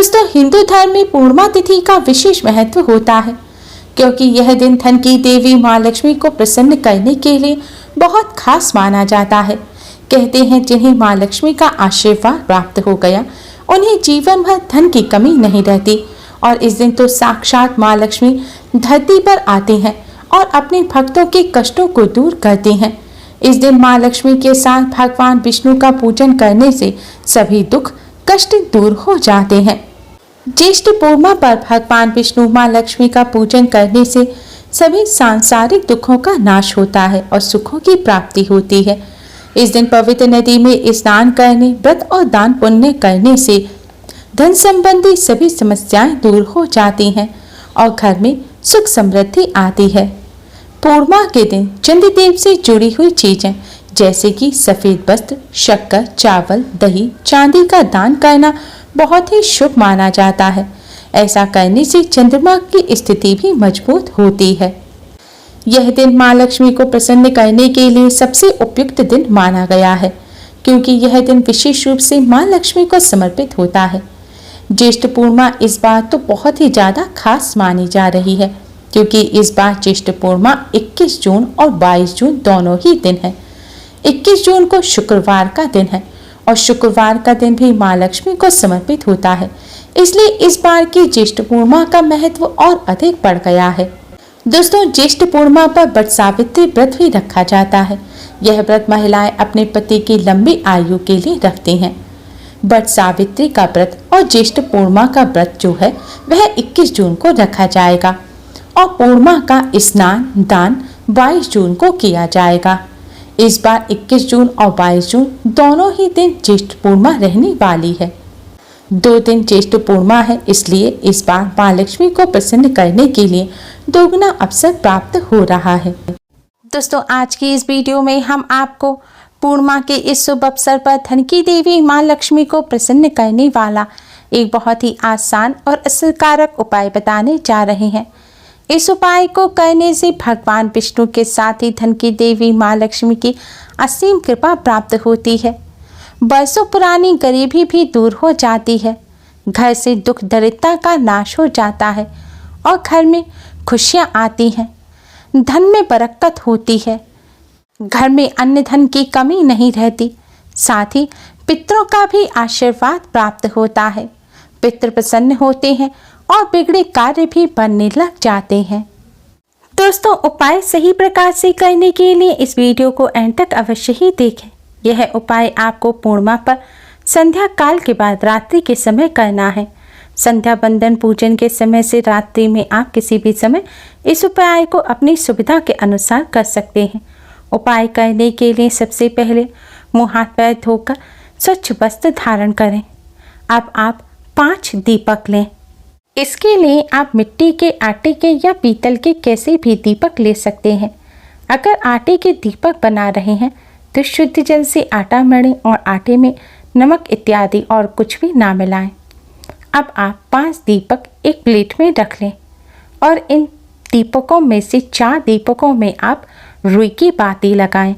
दोस्तों, हिंदू धर्म में पूर्णिमा तिथि का विशेष महत्व होता है, क्योंकि यह दिन धन की देवी माँ लक्ष्मी को प्रसन्न करने के लिए बहुत खास माना जाता है। कहते हैं, जिन्हें माँ लक्ष्मी का आशीर्वाद प्राप्त हो गया, उन्हें जीवन भर धन की कमी नहीं रहती। और इस दिन तो साक्षात माँ लक्ष्मी धरती पर आती हैं और अपने भक्तों के कष्टों को दूर करती हैं। इस दिन माँ लक्ष्मी के साथ भगवान विष्णु का पूजन करने से सभी दुख कष्ट दूर हो जाते हैं। ज्येष्ठ पूर्णिमा पर भगवान विष्णु माँ लक्ष्मी का पूजन करने से सभी सांसारिक दुखों का नाश होता है और सुखों की प्राप्ति होती है। इस दिन पवित्र नदी में स्नान करने, व्रत और दान पुण्य करने से धन संबंधी सभी समस्याएं दूर हो जाती हैं और घर में सुख समृद्धि आती है। पूर्णिमा के दिन चंद्रदेव से जुड़ी हुई चीजें जैसे कि सफेद वस्त्र, शक्कर, चावल, दही, चांदी का दान करना बहुत ही शुभ माना जाता है। ऐसा करने से चंद्रमा की स्थिति भी मजबूत होती है। यह दिन माँ लक्ष्मी को प्रसन्न करने के लिए सबसे उपयुक्त दिन माना गया है, क्योंकि यह दिन विशेष रूप से माँ लक्ष्मी को समर्पित होता है। ज्येष्ठ पूर्णिमा इस बार तो बहुत ही ज्यादा खास मानी जा रही है, क्योंकि इस बार ज्येष्ठ पूर्णिमा 21 जून और 22 जून दोनों ही दिन है। 21 जून को शुक्रवार का दिन है और शुक्रवार का दिन भी माँ लक्ष्मी को समर्पित होता है, इसलिए इस बार की ज्येष्ठ पूर्णिमा का महत्व और अधिक बढ़ गया है। दोस्तों, ज्येष्ठ पूर्णिमा पर वट सावित्री व्रत भी रखा जाता है। यह व्रत महिलाएं अपने पति की लंबी आयु के लिए रखती हैं। वट सावित्री का व्रत और ज्येष्ठ पूर्णिमा का व्रत जो है वह 21 जून को रखा जाएगा और पूर्णिमा का स्नान दान 22 जून को किया जाएगा। इस बार 21 जून और 22 जून दोनों ही दिन ज्येष्ठ पूर्णिमा रहने वाली है। 2 दिन ज्येष्ठ पूर्णिमा है, इसलिए इस बार माँ लक्ष्मी को प्रसन्न करने के लिए दोगुना अवसर प्राप्त हो रहा है। दोस्तों, आज की इस वीडियो में हम आपको पूर्णिमा के इस शुभ अवसर पर धन की देवी माँ लक्ष्मी को प्रसन्न करने वाला एक बहुत ही आसान और असरकारक उपाय बताने जा रहे हैं। इस उपाय को करने से भगवान विष्णु के साथ ही धन की देवी माँ लक्ष्मी की असीम कृपा प्राप्त होती है। बरसों पुरानी गरीबी भी दूर हो जाती है, घर से दुख दरिद्रता का नाश हो जाता है और घर में खुशियाँ आती हैं, धन में बरकत होती है, घर में अन्न धन की कमी नहीं रहती। साथ ही पितरों का भी आशीर्वाद प्राप्त होता है, पितृ प्रसन्न होते हैं और बिगड़े कार्य भी बनने लग जाते हैं। दोस्तों, उपाय सही प्रकार से करने के लिए इस वीडियो को एंड तक अवश्य ही देखें। यह उपाय आपको पूर्णिमा पर संध्या काल के बाद रात्रि के समय करना है। संध्या बंदन पूजन के समय से रात्रि में आप किसी भी समय इस उपाय को अपनी सुविधा के अनुसार कर सकते हैं। उपाय करने के लिए सबसे पहले मुँह हाथ पैर धोकर स्वच्छ वस्त्र धारण करें। अब आप 5 दीपक लें। इसके लिए आप मिट्टी के, आटे के या पीतल के कैसे भी दीपक ले सकते हैं। अगर आटे के दीपक बना रहे हैं तो शुद्ध जल से आटा मढ़ें और आटे में नमक इत्यादि और कुछ भी ना मिलाएं। अब आप 5 दीपक एक प्लेट में रख लें और इन दीपकों में से 4 दीपकों में आप रुई की बाती लगाएं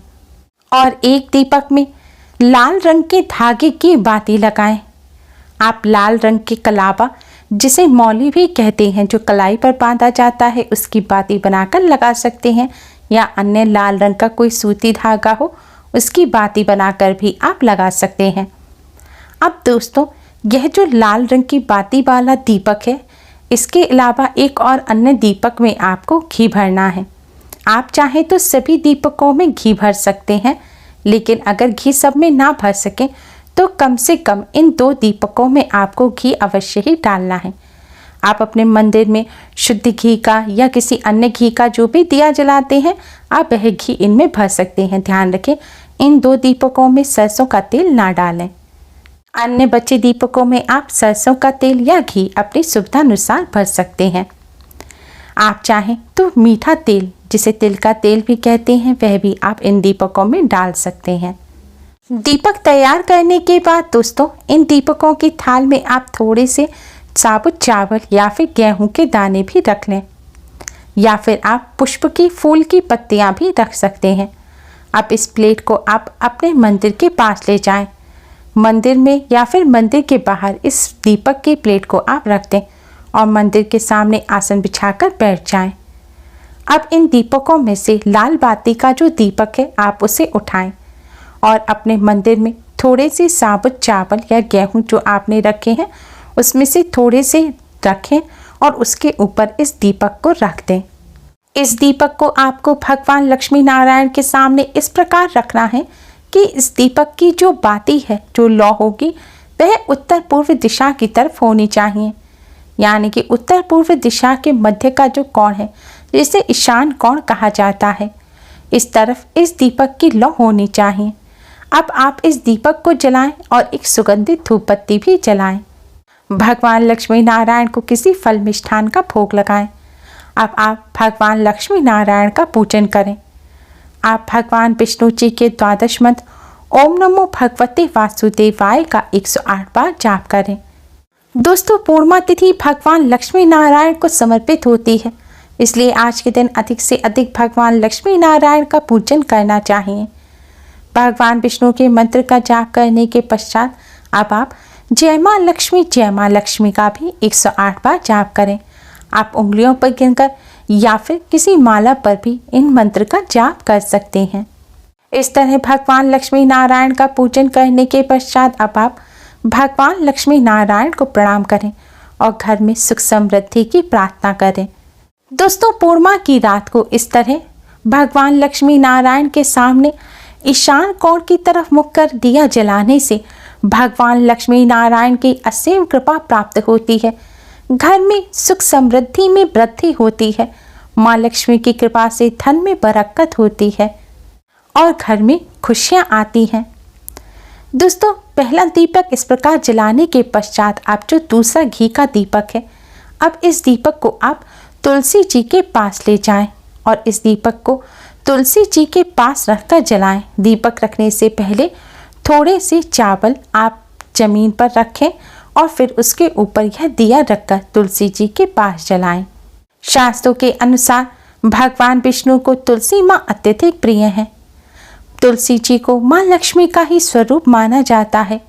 और एक दीपक में लाल रंग के धागे की बाती लगाएं। आप लाल रंग के कलावा, जिसे मौली भी कहते हैं, जो कलाई पर बांधा जाता है, उसकी बाती बनाकर लगा सकते हैं, या अन्य लाल रंग का कोई सूती धागा हो उसकी बाती बनाकर भी आप लगा सकते हैं। अब दोस्तों, यह जो लाल रंग की बाती वाला दीपक है, इसके अलावा एक और अन्य दीपक में आपको घी भरना है। आप चाहें तो सभी दीपकों में घी भर सकते हैं, लेकिन अगर घी सब में ना भर सकें तो कम से कम इन 2 दीपकों में आपको घी अवश्य ही डालना है। आप अपने मंदिर में शुद्ध घी का या किसी अन्य घी का जो भी दिया जलाते हैं, आप वह घी इनमें भर सकते हैं। ध्यान रखें, इन 2 दीपकों में सरसों का तेल ना डालें। अन्य बचे दीपकों में आप सरसों का तेल या घी अपनी सुविधानुसार भर सकते हैं। आप चाहें तो मीठा तेल, जिसे तिल का तेल भी कहते हैं, वह भी आप इन दीपकों में डाल सकते हैं। दीपक तैयार करने के बाद दोस्तों, इन दीपकों की थाल में आप थोड़े से साबुत चावल या फिर गेहूं के दाने भी रख लें, या फिर आप पुष्प की फूल की पत्तियां भी रख सकते हैं। अब इस प्लेट को आप अपने मंदिर के पास ले जाएं। मंदिर में या फिर मंदिर के बाहर इस दीपक की प्लेट को आप रख दें और मंदिर के सामने आसन बिछाकर बैठ जाएं। अब इन दीपकों में से लाल बाती का जो दीपक है आप उसे उठाएं और अपने मंदिर में थोड़े से साबुत चावल या गेहूं जो आपने रखे हैं उसमें से थोड़े से रखें और उसके ऊपर इस दीपक को रख दें। इस दीपक को आपको भगवान लक्ष्मी नारायण के सामने इस प्रकार रखना है कि इस दीपक की जो बाती है, जो लौ होगी, वह उत्तर पूर्व दिशा की तरफ होनी चाहिए। यानी कि उत्तर पूर्व दिशा के मध्य का जो कोण है, जिसे ईशान कोण कहा जाता है, इस तरफ इस दीपक की लौ होनी चाहिए। अब आप इस दीपक को जलाएं और एक सुगंधित धूप बत्ती भी जलाएं। भगवान लक्ष्मी नारायण को किसी फल मिष्ठान का भोग लगाएं। अब आप भगवान लक्ष्मी नारायण का पूजन करें। आप भगवान विष्णु जी के द्वादश मंत्र ओम नमो भगवते वासुदेवाय का 108 बार जाप करें। दोस्तों, पूर्णिमा तिथि भगवान लक्ष्मी नारायण को समर्पित होती है, इसलिए आज के दिन अधिक से अधिक भगवान लक्ष्मी नारायण का पूजन करना चाहिए। भगवान विष्णु के मंत्र का जाप करने के पश्चात अब आप जय मां लक्ष्मी का भी 108 बार जाप करें। आप उंगलियों पर गिनकर या फिर किसी माला पर भी इन मंत्र का जाप कर सकते हैं। इस तरह भगवान लक्ष्मी नारायण का पूजन करने के पश्चात अब आप भगवान लक्ष्मी नारायण को प्रणाम करें और घर में सुख समृद्धि की प्रार्थना करें। दोस्तों, पूर्णिमा की रात को इस तरह भगवान लक्ष्मी नारायण के सामने ईशान कोण की तरफ मुख कर दिया जलाने से भगवान लक्ष्मी नारायण की असीम कृपा प्राप्त होती है। घर में सुख समृद्धि में वृद्धि होती है। माँ लक्ष्मी की कृपा से धन में बरकत होती है और घर में खुशियाँ आती हैं। दोस्तों, पहला दीपक इस प्रकार जलाने के पश्चात आप जो दूसरा घी का दीपक है, अब इस दीपक को आप तुलसी जी के पास ले जाएं और इस दीपक को तुलसी जी के पास रखकर जलाएं। दीपक रखने से पहले थोड़े से चावल आप जमीन पर रखें और फिर उसके ऊपर यह दिया रखकर तुलसी जी के पास जलाएं। शास्त्रों के अनुसार भगवान विष्णु को तुलसी माँ अत्यधिक प्रिय है। तुलसी जी को माँ लक्ष्मी का ही स्वरूप माना जाता है।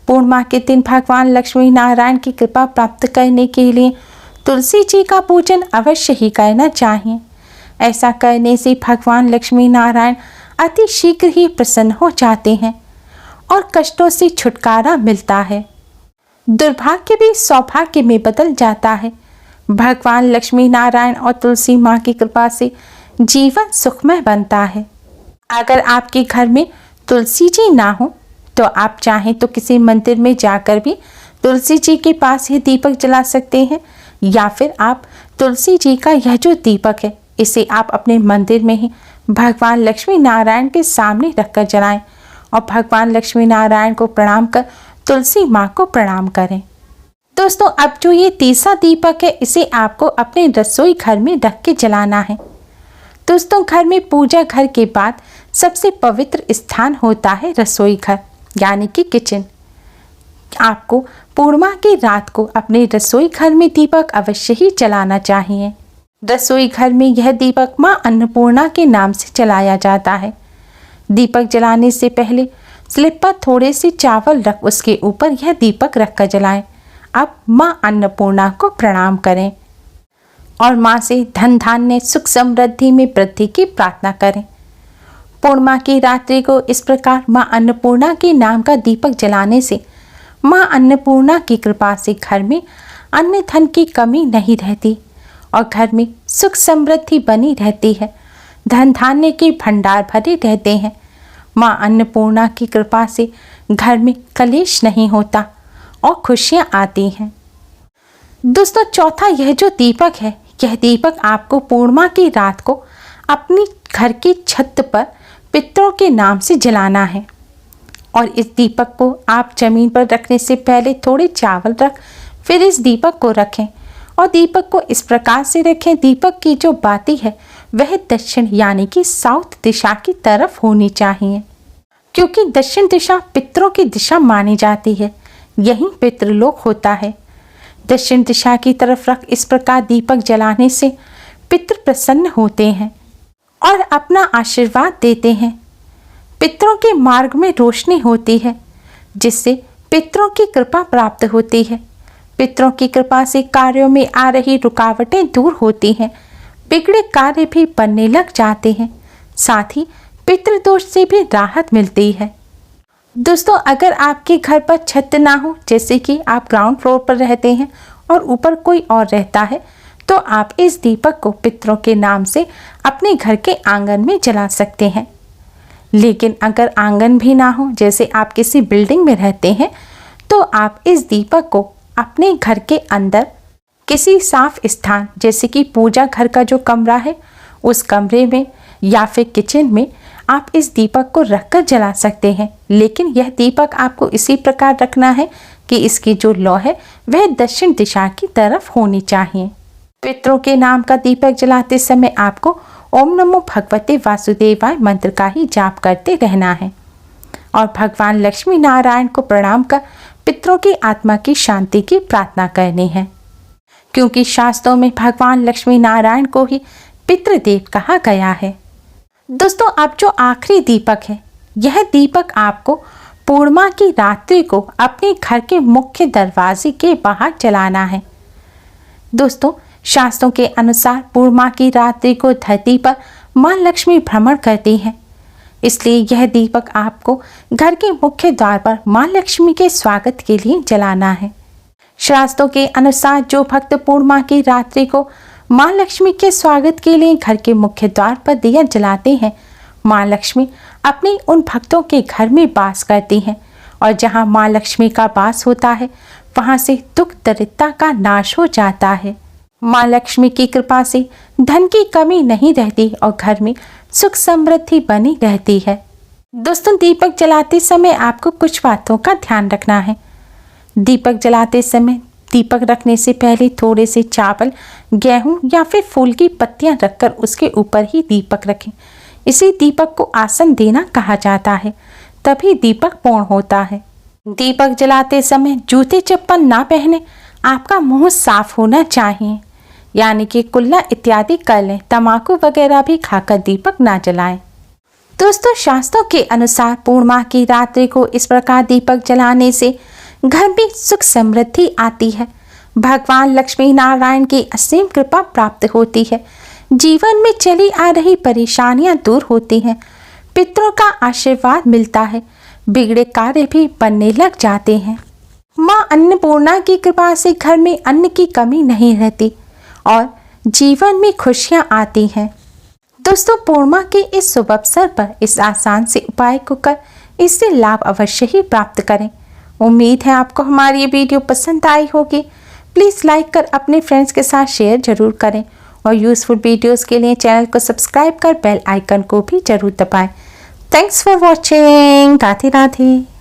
पूर्णिमा के दिन भगवान लक्ष्मी नारायण की कृपा प्राप्त करने के लिए तुलसी जी का पूजन अवश्य ही करना चाहिए। ऐसा करने से भगवान लक्ष्मी नारायण अति शीघ्र ही प्रसन्न हो जाते हैं और कष्टों से छुटकारा मिलता है। दुर्भाग्य भी सौभाग्य में बदल जाता है। भगवान लक्ष्मी नारायण और तुलसी माँ की कृपा से जीवन सुखमय बनता है। अगर आपके घर में तुलसी जी ना हो तो आप चाहें तो किसी मंदिर में जाकर भी तुलसी जी के पास ही दीपक जला सकते हैं, या फिर आप तुलसी जी का यह जो दीपक है इसे आप अपने मंदिर में ही भगवान लक्ष्मी नारायण के सामने रखकर जलाएं और भगवान लक्ष्मी नारायण को प्रणाम कर तुलसी माँ को प्रणाम करें। दोस्तों, अब जो ये तीसरा दीपक है इसे आपको अपने रसोई घर में रख के जलाना है। दोस्तों, घर में पूजा घर के बाद सबसे पवित्र स्थान होता है रसोई घर, यानी कि किचन। आपको पूर्णिमा की रात को अपने रसोई घर में दीपक अवश्य ही जलाना चाहिए। रसोई घर में यह दीपक माँ अन्नपूर्णा के नाम से जलाया जाता है। दीपक जलाने से पहले स्लिप पर थोड़े से चावल रख उसके ऊपर यह दीपक रखकर जलाएं। अब माँ अन्नपूर्णा को प्रणाम करें और माँ से धन धान्य सुख समृद्धि में वृद्धि की प्रार्थना करें। पूर्णिमा की रात्रि को इस प्रकार माँ अन्नपूर्णा के नाम का दीपक जलाने से माँ अन्नपूर्णा की कृपा से घर में अन्न धन की कमी नहीं रहती और घर में सुख समृद्धि बनी रहती है। धन धान्य के भंडार भरे रहते हैं। माँ अन्नपूर्णा की कृपा से घर में कलेश नहीं होता और खुशियाँ आती हैं। दोस्तों, चौथा यह जो दीपक है, यह दीपक आपको पूर्णिमा की रात को अपनी घर की छत पर पितरों के नाम से जलाना है और इस दीपक को आप जमीन पर रखने से पहले थोड़े चावल रख फिर इस दीपक को रखें और दीपक को इस प्रकार से रखें, दीपक की जो बाती है वह दक्षिण यानी कि साउथ दिशा की तरफ होनी चाहिए, क्योंकि दक्षिण दिशा पितरों की दिशा मानी जाती है। यही पितृलोक होता है। दक्षिण दिशा की तरफ रख इस प्रकार दीपक जलाने से पितृ प्रसन्न होते हैं और अपना आशीर्वाद देते हैं। पितरों के मार्ग में रोशनी होती है। जिससे पितरों की कृपा प्राप्त होती है। पितरों की कृपा से कार्यों में आ रही रुकावटें दूर होती हैं, बिगड़े कार्य भी बनने लग जाते हैं, साथ ही पितृदोष से भी राहत मिलती है। दोस्तों, अगर आपके घर पर छत ना हो, जैसे कि आप ग्राउंड फ्लोर पर रहते हैं और ऊपर कोई और रहता है, तो आप इस दीपक को पितरों के नाम से अपने घर के आंगन में जला सकते हैं। लेकिन अगर आंगन भी ना हो, जैसे आप किसी बिल्डिंग में रहते हैं, तो आप इस दीपक को अपने घर के अंदर किसी साफ स्थान, जैसे कि पूजा घर का जो कमरा है उस कमरे में या फिर किचन में आप इस दीपक को रखकर जला सकते हैं। लेकिन यह दीपक आपको इसी प्रकार रखना है कि इसकी जो लौ है वह दक्षिण दिशा की तरफ होनी चाहिए। पितरों के नाम का दीपक जलाते समय आपको ओम नमो भगवते वासुदेवाय मंत्र का ही जाप करते रहना है और भगवान लक्ष्मी नारायण को प्रणाम कर पितरों की आत्मा की शांति की प्रार्थना करनी है, क्योंकि शास्त्रों में भगवान लक्ष्मी नारायण को ही पितृदेव कहा गया है। दोस्तों, अब जो आखिरी दीपक है, यह दीपक आपको पूर्णिमा की रात्रि को अपने घर के मुख्य दरवाजे के बाहर जलाना है। दोस्तों, शास्त्रों के अनुसार पूर्णिमा की रात्रि को धरती पर मां लक्ष्मी भ्रमण करती हैं, इसलिए यह दीपक आपको घर के मुख्य द्वार पर मां लक्ष्मी के स्वागत के लिए जलाना है। शास्त्रों के अनुसार जो भक्त पूर्णिमा की रात्रि को मां लक्ष्मी के स्वागत के लिए घर के मुख्य द्वार पर दिया जलाते हैं, मां लक्ष्मी अपने उन भक्तों के घर में वास करती हैं और जहां मां लक्ष्मी का वास होता है वहां से दुख दरिद्रता का नाश हो जाता है। मां लक्ष्मी की कृपा से धन की कमी नहीं रहती और घर में सुख समृद्धि बनी रहती है। दोस्तों, दीपक जलाते समय आपको कुछ बातों का ध्यान रखना है। दीपक जलाते समय दीपक रखने से पहले थोड़े से चावल, गेहूं या फिर फूल की पत्तियां रखकर उसके ऊपर ही दीपक रखें। इसी दीपक को आसन देना कहा जाता है, तभी दीपक पूर्ण होता है। दीपक जलाते समय जूते चप्पल ना पहने, आपका मुंह साफ होना चाहिए, यानी कि कुल्ला इत्यादि कर लें। तंबाकू वगैरह भी खाकर दीपक ना जलाएं। दोस्तों, शास्त्रों के अनुसार पूर्णिमा की रात्रि को इस प्रकार दीपक जलाने से घर में सुख समृद्धि आती है, भगवान लक्ष्मी नारायण की असीम कृपा प्राप्त होती है, जीवन में चली आ रही परेशानियां दूर होती हैं, पितरों का आशीर्वाद मिलता है, बिगड़े कार्य भी बनने लग जाते हैं। मां अन्नपूर्णा की कृपा से घर में अन्न की कमी नहीं रहती और जीवन में खुशियां आती हैं। दोस्तों, पूर्णिमा के इस शुभ अवसर पर इस आसान से उपाय को कर इससे लाभ अवश्य ही प्राप्त करें। उम्मीद है आपको हमारी ये वीडियो पसंद आई होगी। प्लीज़ लाइक कर अपने फ्रेंड्स के साथ शेयर जरूर करें और यूज़फुल वीडियोस के लिए चैनल को सब्सक्राइब कर बेल आइकन को भी जरूर दबाएं। Thanks for watching. Radhe Radhe.